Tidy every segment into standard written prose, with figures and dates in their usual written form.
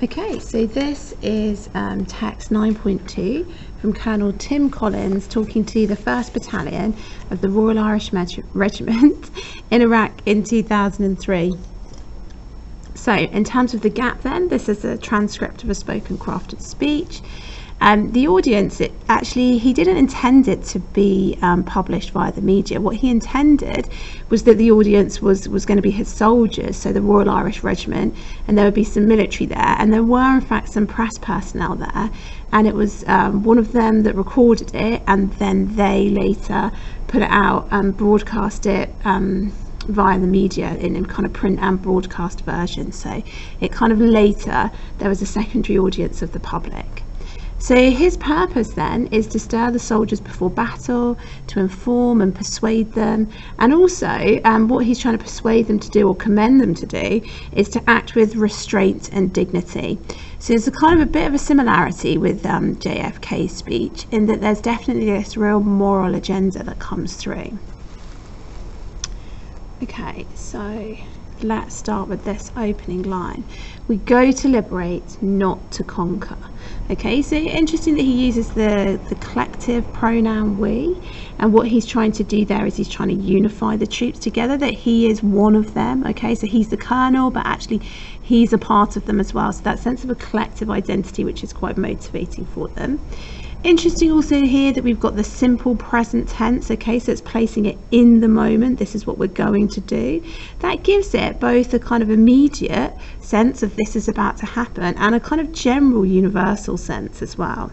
Okay, so this is text 9.2 from Colonel Tim Collins talking to the 1st Battalion of the Royal Irish Regiment in Iraq in 2003. So in terms of the gap then, this is a transcript of a spoken crafted speech. The audience, he didn't intend it to be published via the media. What he intended was that the audience was going to be his soldiers, so the Royal Irish Regiment, and there would be some military there, and there were in fact some press personnel there, and it was one of them that recorded it, and then they later put it out and broadcast it via the media in kind of print and broadcast version. So it kind of later there was a secondary audience of the public. So his purpose then is to stir the soldiers before battle, to inform and persuade them, and also what he's trying to persuade them to do or commend them to do is to act with restraint and dignity. So there's a kind of a bit of a similarity with JFK's speech in that there's definitely this real moral agenda that comes through. Okay, so let's start with this opening line. We go to liberate, not to conquer. Okay, so interesting that he uses the collective pronoun we, and what he's trying to do there is he's trying to unify the troops together, that he is one of them. Okay, so he's the colonel, but actually he's a part of them as well. So that sense of a collective identity, which is quite motivating for them. Interesting also here that we've got the simple present tense. Okay, so it's placing it in the moment. This is what we're going to do. That gives it both a kind of immediate sense of this is about to happen and a kind of general universal sense as well.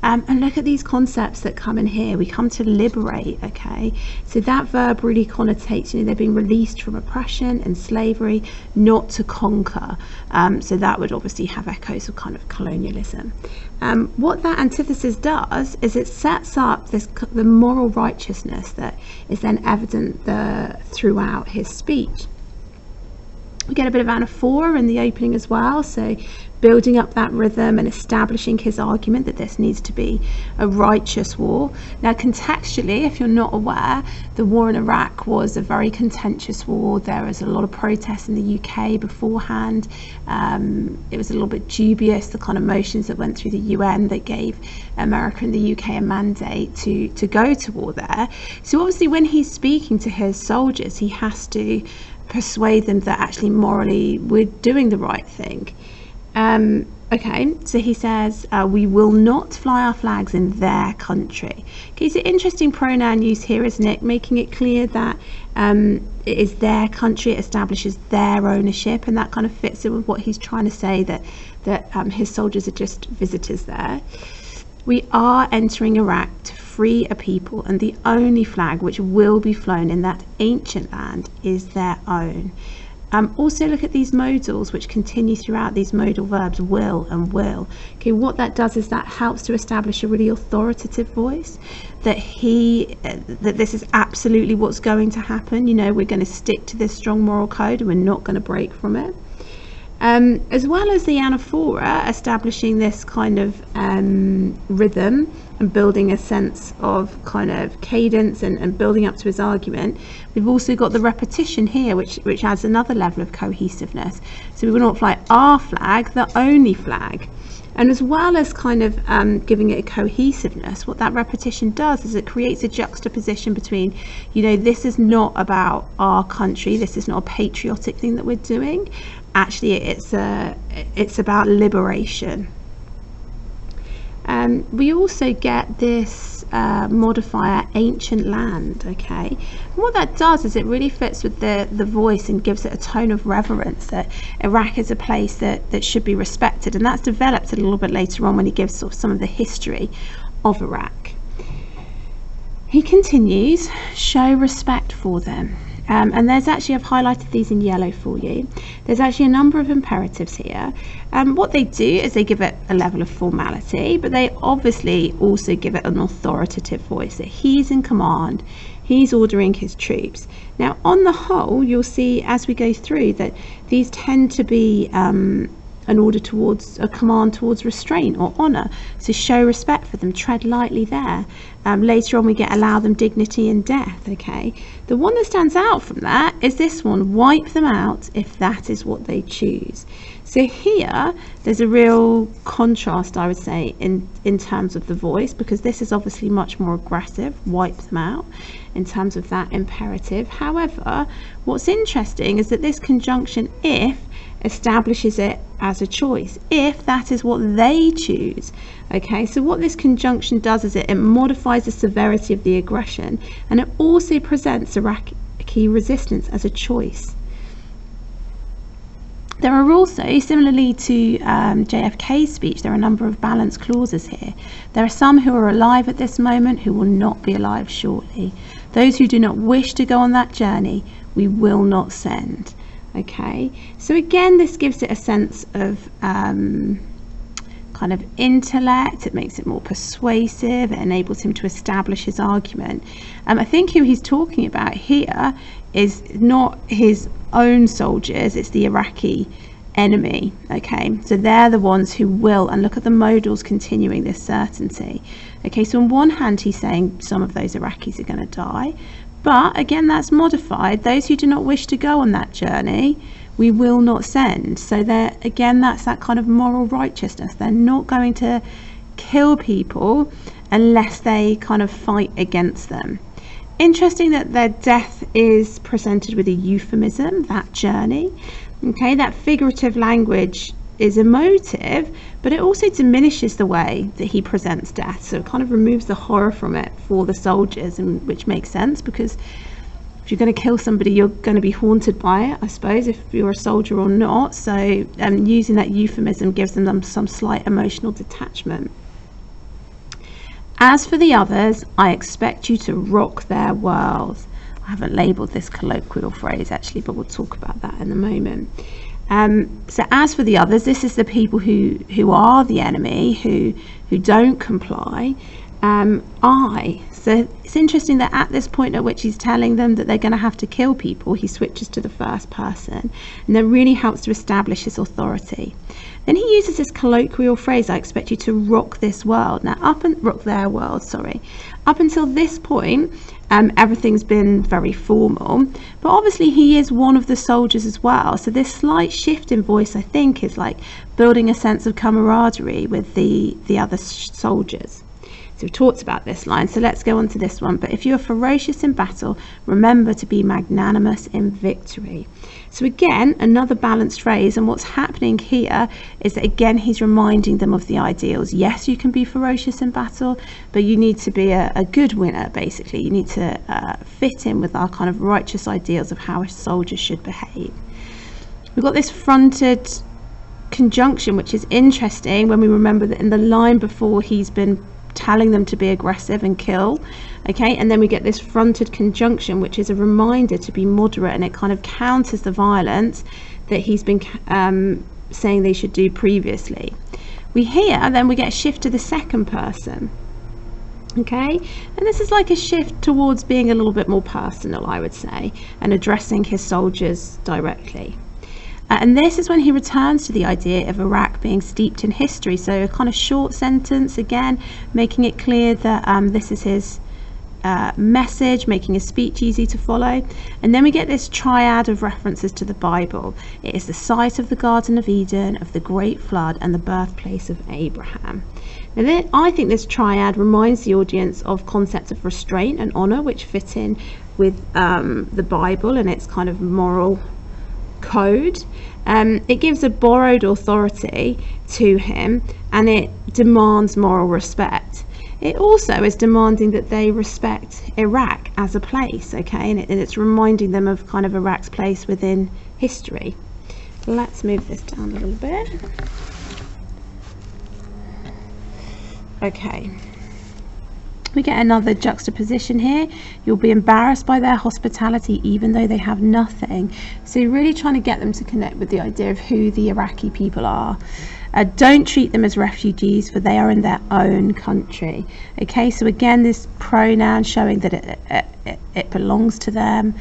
And look at these concepts that come in here. We come to liberate. Okay, so that verb really connotates, they're being released from oppression and slavery, not to conquer. So that would obviously have echoes of kind of colonialism. What that antithesis does is it sets up the moral righteousness that is then evident throughout his speech. We get a bit of anaphora in the opening as well, so building up that rhythm and establishing his argument that this needs to be a righteous war. Now contextually, if you're not aware, the war in Iraq was a very contentious war. There was a lot of protests in the UK beforehand. It was a little bit dubious, the kind of motions that went through the UN that gave America and the UK a mandate to go to war there. So obviously when he's speaking to his soldiers, he has to persuade them that actually morally we're doing the right thing. Okay, so he says we will not fly our flags in their country. Okay, so interesting pronoun use here, isn't it? Making it clear that it is their country, it establishes their ownership, and that kind of fits in with what he's trying to say, that his soldiers are just visitors there. We are entering Iraq to free a people, and the only flag which will be flown in that ancient land is their own. Also look at these modals which continue throughout, these modal verbs will and will. Okay, what that does is that helps to establish a really authoritative voice, that this is absolutely what's going to happen. We're going to stick to this strong moral code and we're not going to break from it. As well as the anaphora establishing this kind of rhythm and building a sense of kind of cadence and building up to his argument, we've also got the repetition here which adds another level of cohesiveness. So we will not fly our flag, the only flag. And as well as kind of giving it a cohesiveness, what that repetition does is it creates a juxtaposition between, this is not about our country, this is not a patriotic thing that we're doing. Actually, it's about liberation. We also get this modifier ancient land. Okay, and what that does is it really fits with the voice and gives it a tone of reverence, that Iraq is a place that should be respected, and that's developed a little bit later on when he gives sort of some of the history of Iraq. He continues, show respect for them. And there's actually, I've highlighted these in yellow for you. There's actually a number of imperatives here. What they do is they give it a level of formality, but they obviously also give it an authoritative voice, that he's in command, he's ordering his troops. Now, on the whole, you'll see as we go through that these tend to be an order towards a command towards restraint or honor. So show respect for them, tread lightly there. Later on we get allow them dignity in death. Okay, the one that stands out from that is this one, wipe them out if that is what they choose. So here there's a real contrast, I would say, in terms of the voice, because this is obviously much more aggressive, wipe them out, in terms of that imperative. However, what's interesting is that this conjunction if establishes it as a choice, if that is what they choose. Okay, so what this conjunction does is it modifies the severity of the aggression, and it also presents Iraqi resistance as a choice. There are also, similarly to JFK's speech, there are a number of balance clauses here. There are some who are alive at this moment who will not be alive shortly. Those who do not wish to go on that journey, we will not send. Okay, so again, this gives it a sense of kind of intellect. It makes it more persuasive. It enables him to establish his argument. I think who he's talking about here is not his own soldiers, it's the Iraqi enemy. Okay, so they're the ones who will, and look at the modals continuing this certainty. Okay, so on one hand he's saying some of those Iraqis are going to die, but again that's modified. Those who do not wish to go on that journey, we will not send. So there again, that's that kind of moral righteousness. They're not going to kill people unless they kind of fight against them. Interesting that their death is presented with a euphemism, that journey. Okay, that figurative language is emotive, but it also diminishes the way that he presents death. So it kind of removes the horror from it for the soldiers, and which makes sense, because if you're going to kill somebody, you're going to be haunted by it, I suppose, if you're a soldier or not. So using that euphemism gives them some slight emotional detachment. As for the others, I expect you to rock their world. I haven't labelled this colloquial phrase actually, but we'll talk about that in a moment. So as for the others, this is the people who are the enemy, who don't comply. So it's interesting that at this point at which he's telling them that they're going to have to kill people, he switches to the first person, and that really helps to establish his authority. Then he uses this colloquial phrase, I expect you to rock this world. Now, rock their world, sorry. Up until this point, everything's been very formal, but obviously he is one of the soldiers as well. So this slight shift in voice, I think, is like building a sense of camaraderie with the other soldiers. So we've talked about this line, so let's go on to this one. But if you are ferocious in battle, remember to be magnanimous in victory. So again, another balanced phrase, and what's happening here is that again he's reminding them of the ideals. Yes, you can be ferocious in battle, but you need to be a good winner, basically. You need to fit in with our kind of righteous ideals of how a soldier should behave. We've got this fronted conjunction, which is interesting when we remember that in the line before he's been telling them to be aggressive and kill. Okay, and then we get this fronted conjunction, which is a reminder to be moderate, and it kind of counters the violence that he's been saying they should do previously. We get a shift to the second person. Okay, and this is like a shift towards being a little bit more personal, I would say, and addressing his soldiers directly. And this is when he returns to the idea of Iraq being steeped in history. So a kind of short sentence, again, making it clear that this is his message, making his speech easy to follow. And then we get this triad of references to the Bible. It is the site of the Garden of Eden, of the Great Flood, and the birthplace of Abraham. Now, I think this triad reminds the audience of concepts of restraint and honor, which fit in with the Bible and its kind of moral code. It gives a borrowed authority to him, and it demands moral respect. It also is demanding that they respect Iraq as a place, okay, and it's reminding them of kind of Iraq's place within history. Let's move this down a little bit. Okay. We get another juxtaposition here. You'll be embarrassed by their hospitality even though they have nothing. So you're really trying to get them to connect with the idea of who the Iraqi people are. Don't treat them as refugees, for they are in their own country. Okay, so again, this pronoun showing that it belongs to them.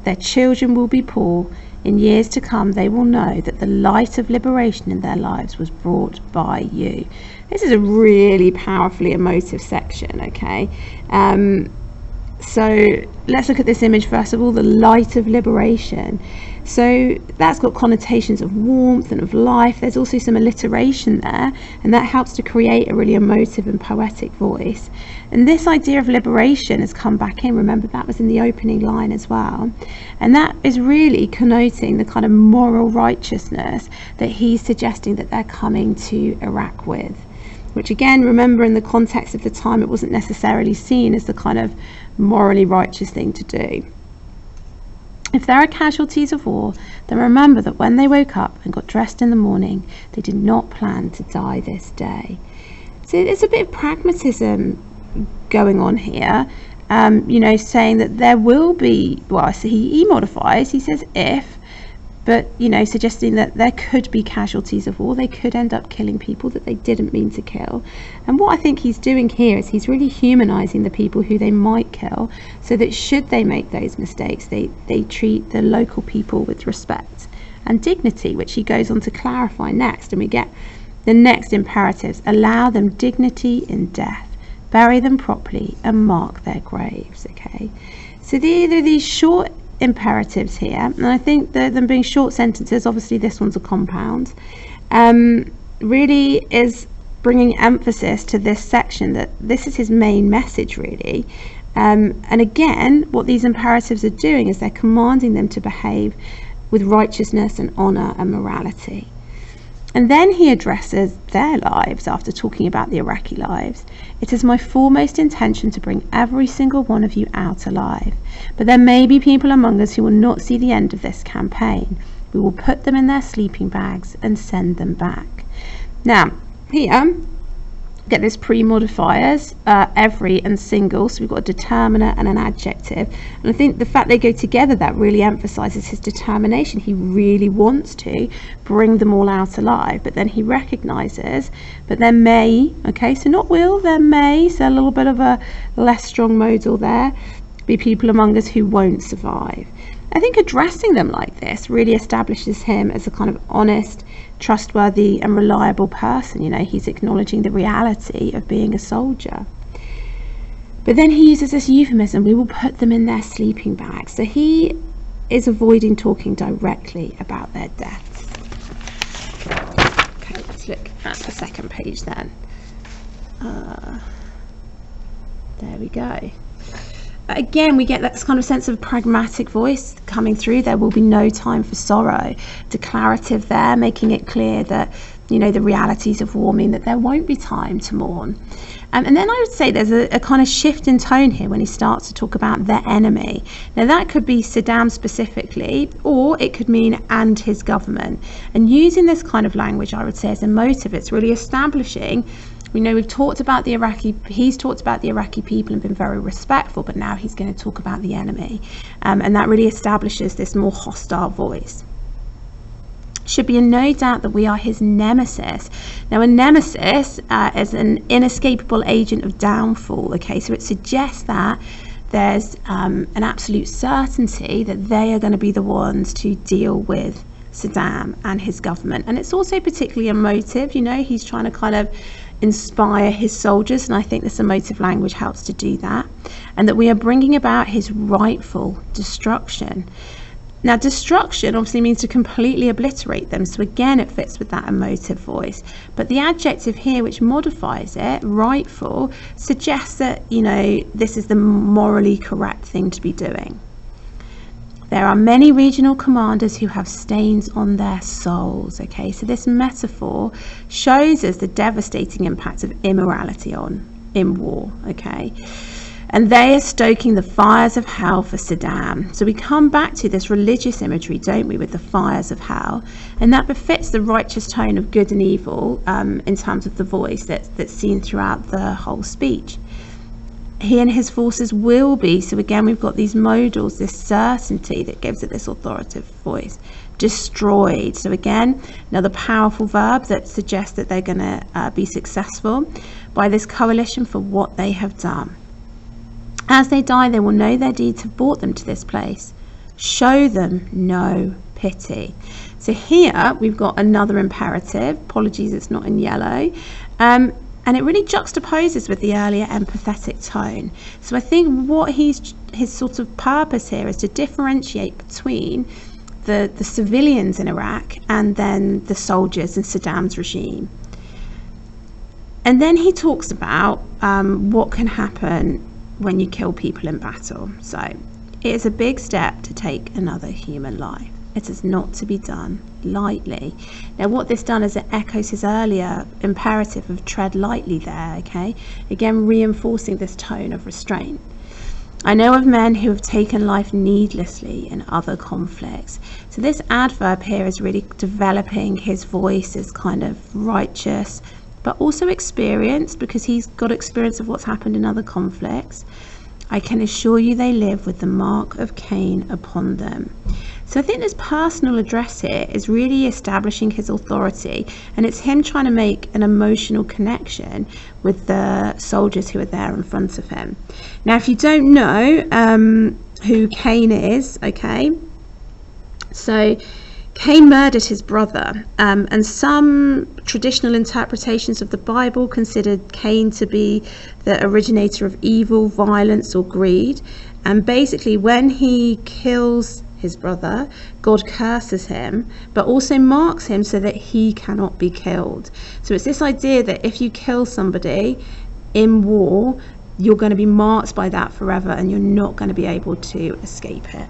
Their children will be poor In years to come, they will know that the light of liberation in their lives was brought by you. This is a really powerfully emotive section, okay? So let's look at this image first of all, the light of liberation. So that's got connotations of warmth and of life. There's also some alliteration there, and that helps to create a really emotive and poetic voice. And this idea of liberation has come back in. Remember, that was in the opening line as well. And that is really connoting the kind of moral righteousness that he's suggesting that they're coming to Iraq with. Which again, remember, in the context of the time, it wasn't necessarily seen as the kind of morally righteous thing to do. If there are casualties of war, then remember that when they woke up and got dressed in the morning, they did not plan to die this day. So there's a bit of pragmatism going on here, saying that there will be, well, so he modifies, he says if, but, suggesting that there could be casualties of war. They could end up killing people that they didn't mean to kill. And what I think he's doing here is he's really humanizing the people who they might kill, so that should they make those mistakes, they treat the local people with respect and dignity, which he goes on to clarify next. And we get the next imperatives: allow them dignity in death, bury them properly, and mark their graves. Okay, so there are these short imperatives here, and I think that them being short sentences, obviously this one's a compound, really is bringing emphasis to this section, that this is his main message really. And again, what these imperatives are doing is they're commanding them to behave with righteousness and honor and morality. And then he addresses their lives after talking about the Iraqi lives. It is my foremost intention to bring every single one of you out alive. But there may be people among us who will not see the end of this campaign. We will put them in their sleeping bags and send them back. Now, here, get this pre-modifiers, every and single, so we've got a determiner and an adjective, and I think the fact they go together, that really emphasizes his determination. He really wants to bring them all out alive, but then he recognizes, but there may, okay, so not will, there may, so a little bit of a less strong modal there, be people among us who won't survive. I think addressing them like this really establishes him as a kind of honest, trustworthy and reliable person. He's acknowledging the reality of being a soldier. But then he uses this euphemism: we will put them in their sleeping bags. So he is avoiding talking directly about their deaths. Okay, let's look at the second page then. There we go. Again, we get that kind of sense of pragmatic voice coming through. There will be no time for sorrow. Declarative there, making it clear that, the realities of war mean that there won't be time to mourn. And then I would say there's a kind of shift in tone here when he starts to talk about their enemy. Now that could be Saddam specifically, or it could mean and his government. And using this kind of language, I would say, as a motive, it's really establishing, we've talked about he's talked about the Iraqi people and been very respectful, but now he's going to talk about the enemy. And that really establishes this more hostile voice. Should be in no doubt that we are his nemesis. Now, a nemesis is an inescapable agent of downfall. Okay, so it suggests that there's an absolute certainty that they are going to be the ones to deal with Saddam and his government. And it's also particularly emotive. He's trying to kind of inspire his soldiers, and I think this emotive language helps to do that, and that we are bringing about his rightful destruction. Now, destruction obviously means to completely obliterate them, so again it fits with that emotive voice, but the adjective here which modifies it, rightful, suggests that this is the morally correct thing to be doing. There are many regional commanders who have stains on their souls. Okay, so this metaphor shows us the devastating impact of immorality in war. Okay, and they are stoking the fires of hell for Saddam. So we come back to this religious imagery, don't we, with the fires of hell, and that befits the righteous tone of good and evil in terms of the voice that's seen throughout the whole speech. He and his forces will be, so again we've got these modals, this certainty that gives it this authoritative voice, destroyed. So again, another powerful verb that suggests that they're going to be successful by this coalition for what they have done. As they die, they will know their deeds have brought them to this place. Show them no pity. So here we've got another imperative. Apologies, it's not in yellow. And it really juxtaposes with the earlier empathetic tone. So I think what his sort of purpose here is to differentiate between the civilians in Iraq and then the soldiers in Saddam's regime. And then he talks about what can happen when you kill people in battle. So it is a big step to take another human life. It is not to be done lightly. Now what this done is it echoes his earlier imperative of tread lightly there, okay? Again, reinforcing this tone of restraint. I know of men who have taken life needlessly in other conflicts. So this adverb here is really developing his voice as kind of righteous, but also experienced, because he's got experience of what's happened in other conflicts. I can assure you they live with the mark of Cain upon them. So I think this personal address here is really establishing his authority, and it's him trying to make an emotional connection with the soldiers who are there in front of him. Now, if you don't know who Cain is, okay, so Cain murdered his brother, and some traditional interpretations of the Bible considered Cain to be the originator of evil, violence, or greed. And basically, when he kills his brother, God curses him, but also marks him so that he cannot be killed. So it's this idea that if you kill somebody in war, you're going to be marked by that forever, and you're not going to be able to escape it.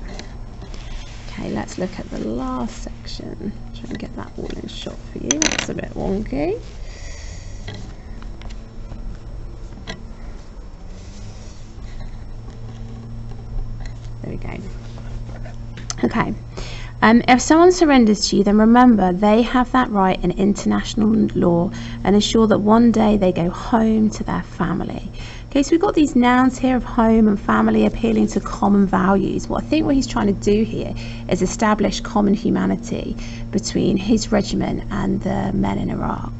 Okay, let's look at the last section. Try and get that all in shot for you. That's a bit wonky. There we go. Okay. If someone surrenders to you, then remember they have that right in international law, and ensure that one day they go home to their family. Okay, so we've got these nouns here of home and family appealing to common values. What he's trying to do here is establish common humanity between his regiment and the men in Iraq.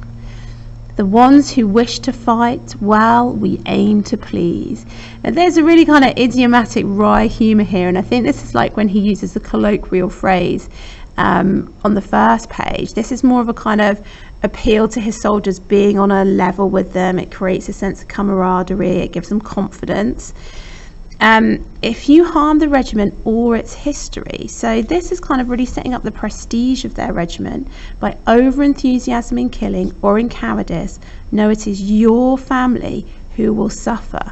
The ones who wish to fight, well, we aim to please. Now, there's a really kind of idiomatic wry humour here, and I think this is like when he uses the colloquial phrase on the first page. This is more of a kind of appeal to his soldiers being on a level with them. It creates a sense of camaraderie, it gives them confidence. If you harm the regiment or its history, so this is kind of really setting up the prestige of their regiment by over enthusiasm in killing or in cowardice, know it is your family who will suffer.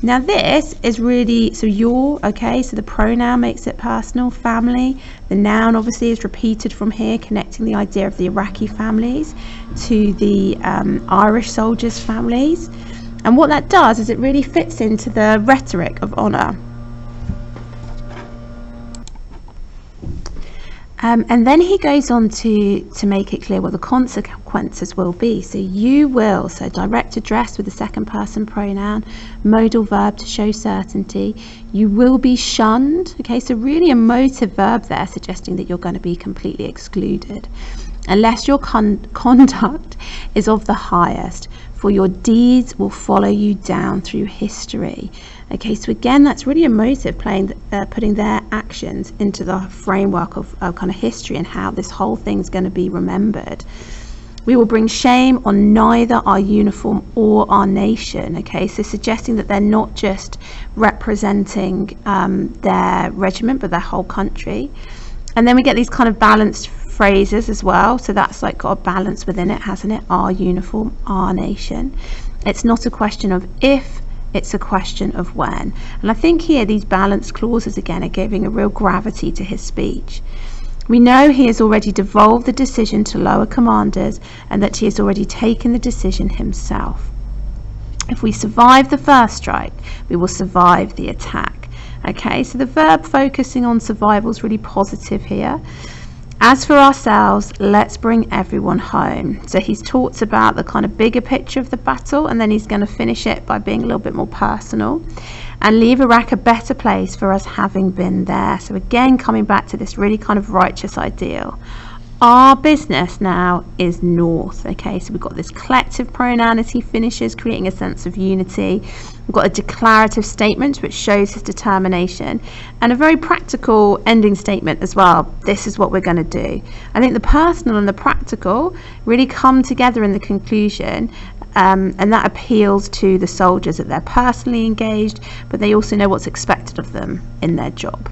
Now this is really, so your, okay, so the pronoun makes it personal, family. The noun obviously is repeated from here, connecting the idea of the Iraqi families to the Irish soldiers' families. And what that does is it really fits into the rhetoric of honour. And then he goes on to make it clear what the consequences will be. So you will, so direct address with the second person pronoun, modal verb to show certainty. You will be shunned. Okay, so really a motive verb there, suggesting that you're going to be completely excluded. Unless your conduct is of the highest, for your deeds will follow you down through history. Okay, so again, that's really a motive, putting their actions into the framework of kind of history and how this whole thing's going to be remembered. We will bring shame on neither our uniform or our nation. Okay, so suggesting that they're not just representing their regiment, but their whole country. And then we get these kind of balanced phrases as well, so that's like got a balance within it, hasn't it? Our uniform, our nation. It's not a question of if, it's a question of when. And I think here these balanced clauses again are giving a real gravity to his speech. We know he has already devolved the decision to lower commanders, and that he has already taken the decision himself. If we survive the first strike, we will survive the attack. Okay, so the verb focusing on survival is really positive here. As for ourselves, let's bring everyone home. So he's talked about the kind of bigger picture of the battle, and then he's going to finish it by being a little bit more personal and leave Iraq a better place for us having been there. So again, coming back to this really kind of righteous ideal. Our business now is north. Okay, so we've got this collective pronoun as he finishes, creating a sense of unity. We've got a declarative statement which shows his determination, and a very practical ending statement as well. This is what we're going to do. I think the personal and the practical really come together in the conclusion, and that appeals to the soldiers, that they're personally engaged, but they also know what's expected of them in their job.